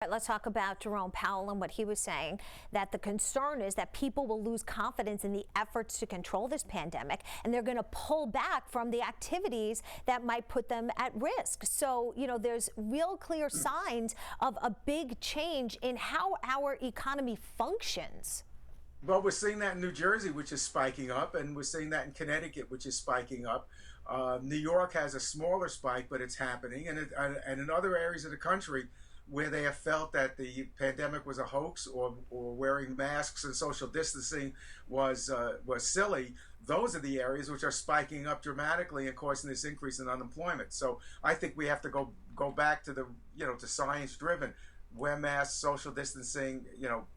Right, let's talk about Jerome Powell and what he was saying, that the concern is that people will lose confidence in the efforts to control this pandemic, and they're going to pull back from the activities that might put them at risk. So, there's real clear signs of a big change in how our economy functions. Well, we're seeing that in New Jersey, which is spiking up, and we're seeing that in Connecticut, which is spiking up. New York has a smaller spike, but it's happening, and in other areas of the country where they have felt that the pandemic was a hoax, or wearing masks and social distancing was silly, those are the areas which are spiking up dramatically and causing this increase in unemployment. So I think we have to go back to to science driven. Wear masks, social distancing,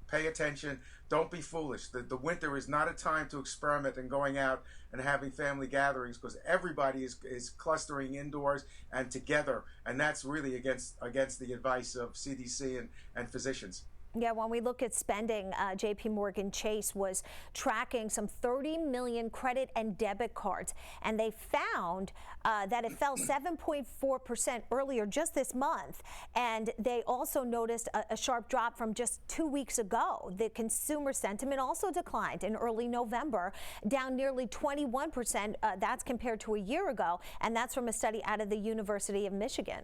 pay attention, don't be foolish. The winter is not a time to experiment and going out and having family gatherings, because everybody is clustering indoors and together, and that's really against the advice of CDC and physicians. Yeah, when we look at spending, JP Morgan Chase was tracking some 30 million credit and debit cards, and they found that it fell 7.4% earlier just this month. And they also noticed a sharp drop from just 2 weeks ago. The consumer sentiment also declined in early November, down nearly 21%. That's compared to a year ago, and that's from a study out of the University of Michigan.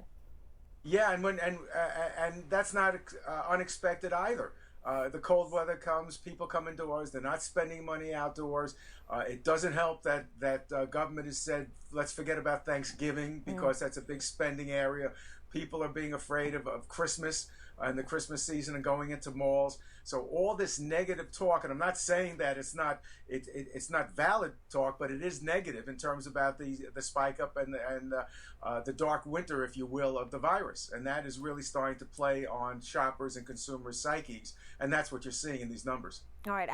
Yeah, and that's not unexpected either. The cold weather comes, people come indoors, they're not spending money outdoors. It doesn't help that government has said, let's forget about Thanksgiving, because that's a big spending area. People are being afraid of Christmas and the Christmas season and going into malls. So all this negative talk, and I'm not saying that it's not valid talk, but it is negative in terms about the spike up and the dark winter, if you will, of the virus. And that is really starting to play on shoppers and consumers' psyches. And that's what you're seeing in these numbers. All right.